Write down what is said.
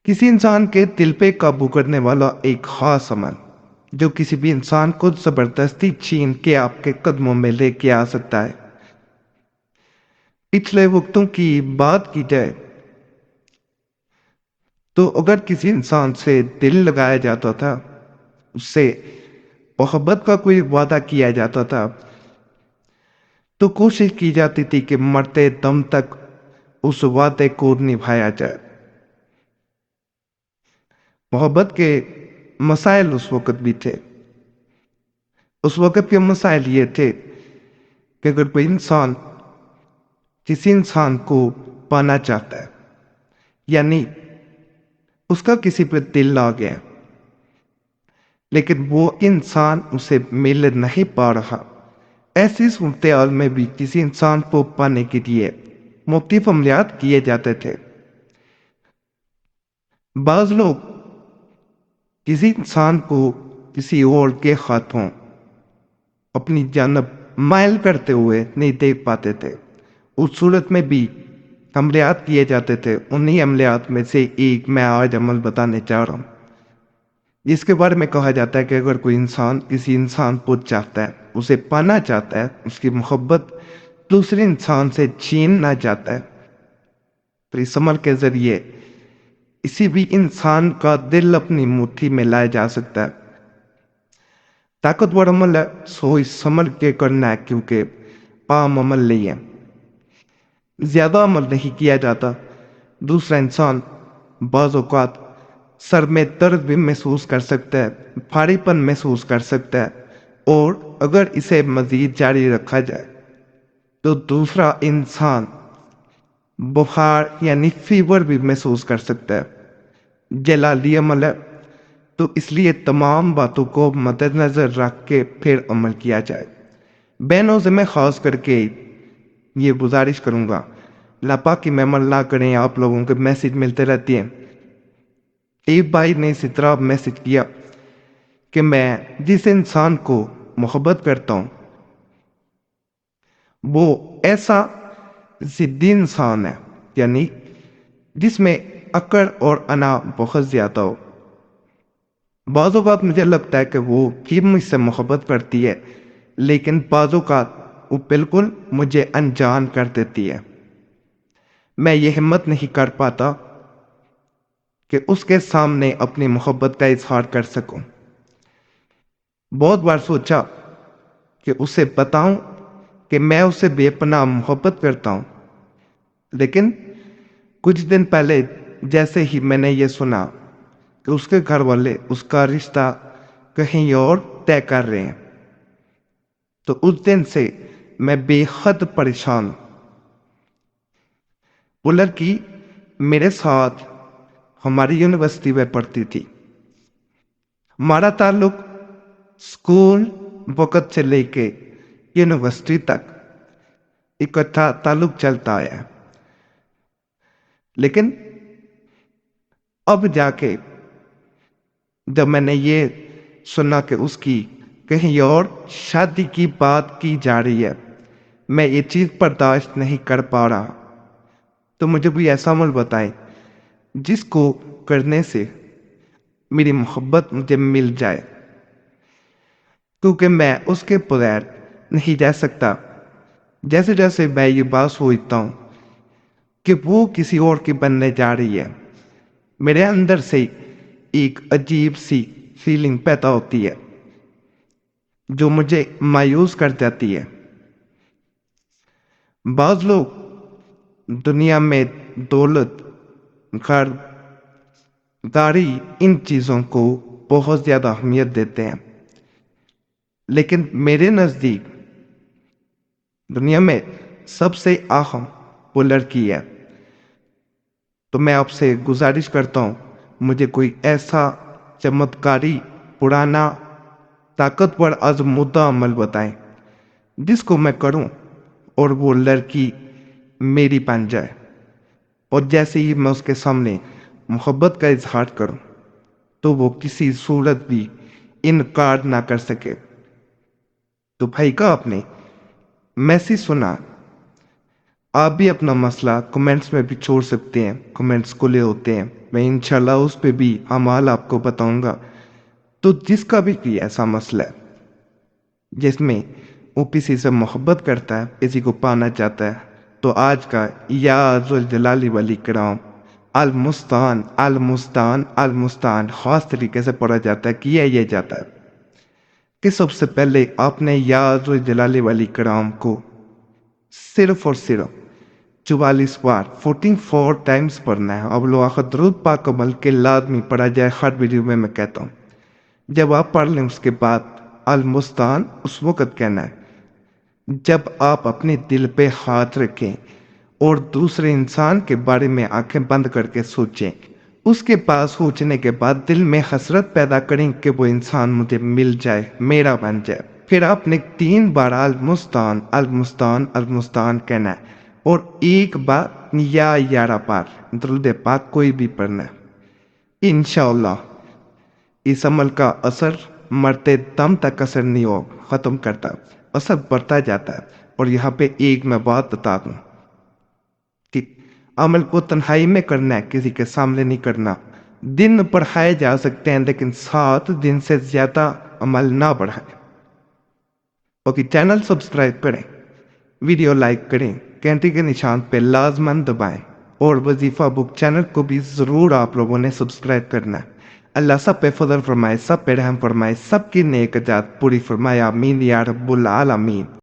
किसी इंसान के दिल पे काबू करने वाला एक खास अमल जो किसी भी इंसान को जबरदस्ती छीन के आपके कदमों में लेके आ सकता है। पिछले वक्तों की बात की जाए तो अगर किसी इंसान से दिल लगाया जाता था, उससे मोहब्बत का कोई वादा किया जाता था, तो कोशिश की जाती थी कि मरते दम तक उस वादे को निभाया जाए। मोहब्बत के मसाइल उस वक्त भी थे। उस वक्त के मसाइल ये थे कि अगर कोई इंसान किसी इंसान को पाना चाहता है, यानी उसका किसी पे दिल आ गया, लेकिन वो इंसान उसे मिल नहीं पा रहा, ऐसी सूरत में भी किसी इंसान को पाने के लिए मुख्तलिफ अमलियात किए जाते थे। बाज लोग किसी इंसान को किसी और के हाथों अपनी जानब मायल करते हुए नहीं देख पाते थे। उस सूरत में भी अमलियात किए जाते थे। उन्हीं अमलियात में से एक मैं आज अमल बताने जा रहा हूँ, जिसके बारे में कहा जाता है कि अगर कोई इंसान किसी इंसान को चाहता है, उसे पाना चाहता है, उसकी मोहब्बत दूसरे इंसान से छीनना चाहता है, तो इस अमल के जरिए किसी भी इंसान का दिल अपनी मुट्ठी में लाया जा सकता है। ताकतवर अमल है, सो इस अमल के करना है, क्योंकि आम अमल नहीं है, ज्यादा अमल नहीं किया जाता। दूसरा इंसान बाज़ औक़ात सर में दर्द भी महसूस कर सकता है, भारीपन महसूस कर सकता है, और अगर इसे मज़ीद जारी रखा जाए तो दूसरा इंसान बुखार यानी फीवर भी महसूस कर सकता है। जलाली अमल है, तो इसलिए तमाम बातों को मद्देनज़र रख के फिर अमल किया जाए। बहनों से मैं ख़ास करके ये गुजारिश करूँगा, लापा की मेमन ना करें, आप लोगों के मैसेज मिलते रहते हैं। एक भाई ने इसी तरह मैसेज किया कि मैं जिस इंसान को मोहब्बत करता हूँ वो ऐसा जिद्दी इंसान है, यानी जिसमें अकड़ और अना बहुत ज्यादा हो। बाज़ औक़ात मुझे लगता है कि वो भी मुझसे मोहब्बत करती है, लेकिन बाज़ औक़ात वो बिल्कुल मुझे अनजान कर देती है। मैं ये हिम्मत नहीं कर पाता कि उसके सामने अपनी मोहब्बत का इजहार कर सकूं। बहुत बार सोचा कि उसे बताऊं कि मैं उससे बेपनाह मोहब्बत करता हूं, लेकिन कुछ दिन पहले जैसे ही मैंने ये सुना कि उसके घर वाले उसका रिश्ता कहीं और तय कर रहे हैं, तो उस दिन से मैं बेहद परेशान हूं। वो लड़की मेरे साथ हमारी यूनिवर्सिटी में पढ़ती थी। हमारा ताल्लुक स्कूल वक्त से लेके यूनिवर्सिटी तक इकट्ठा ताल्लुक चलता आया है, लेकिन अब जाके जब मैंने ये सुना कि उसकी कहीं और शादी की बात की जा रही है, मैं ये चीज़ बर्दाश्त नहीं कर पा रहा। तो मुझे भी ऐसा अमल बताएं जिसको करने से मेरी मोहब्बत मुझे मिल जाए, क्योंकि मैं उसके बगैर नहीं रह सकता। जैसे जैसे मैं ये बात सोचता हूँ कि वो किसी और की बनने जा रही है, मेरे अंदर से एक अजीब सी फीलिंग पैदा होती है जो मुझे मायूस कर जाती है। बाज लोग दुनिया में दौलत, घर, गाड़ी, इन चीज़ों को बहुत ज़्यादा अहमियत देते हैं, लेकिन मेरे नज़दीक दुनिया में सबसे अहम वो लड़की है। तो मैं आपसे गुजारिश करता हूँ, मुझे कोई ऐसा चमत्कारी, पुराना, ताकतवर आज़मूदा अमल बताएं जिसको मैं करूं और वो लड़की मेरी बन जाए, और जैसे ही मैं उसके सामने मोहब्बत का इजहार करूं तो वो किसी सूरत भी इनकार ना कर सके। तो भाई का आपने मैसेज सुना, آپ بھی اپنا مسئلہ کمنٹس میں بھی چھوڑ سکتے ہیں، کمنٹس کھلے ہوتے ہیں، میں انشاءاللہ اس پہ بھی اعمال آپ کو بتاؤں گا۔ تو جس کا بھی کوئی ایسا مسئلہ ہے جس میں وہ کسی سے محبت کرتا ہے، کسی کو پانا چاہتا ہے، تو آج کا یا ذوالجلال والاکرام المستعان المستعان المستعان خاص طریقے سے پڑھا جاتا ہے، کیا یہ جاتا ہے کہ سب سے پہلے آپ نے یا ذوالجلال والاکرام کو صرف اور صرف 44 بار 44 ٹائمز پڑھنا ہے۔ اب لوگ درود پاک عمل کے لازمی پڑھا جائے، ہر ویڈیو میں کہتا ہوں۔ جب آپ پڑھ لیں اس کے بعد المستعان اس وقت کہنا ہے جب آپ اپنے دل پہ ہاتھ رکھیں اور دوسرے انسان کے بارے میں آنکھیں بند کر کے سوچیں، اس کے پاس سوچنے کے بعد دل میں حسرت پیدا کریں کہ وہ انسان مجھے مل جائے، میرا بن جائے۔ پھر آپ نے 3 بار المستعان المستعان المستعان کہنا ہے اور 1 بار یا 11 بار درود پاک کوئی بھی پڑھنا ہے۔ انشاءاللہ اس عمل کا اثر مرتے دم تک اثر نہیں ہو ختم کرتا، اثر بڑھتا جاتا ہے۔ اور یہاں پہ ایک میں بات بتا دوں کہ عمل کو تنہائی میں کرنا ہے، کسی کے سامنے نہیں کرنا۔ دن بڑھائے جا سکتے ہیں لیکن 7 دن سے زیادہ عمل نہ بڑھائیں۔ اوکے، چینل سبسکرائب کریں، ویڈیو لائک کریں، گھنٹی کے نشان پہ لازماً دبائیں اور وظیفہ بک چینل کو بھی ضرور آپ لوگوں نے سبسکرائب کرنا ہے۔ اللہ سب پہ فضل فرمائے، سب پہ رحم فرمائے، سب کی نیک جات پوری فرمائے، آمین یا رب العالمین۔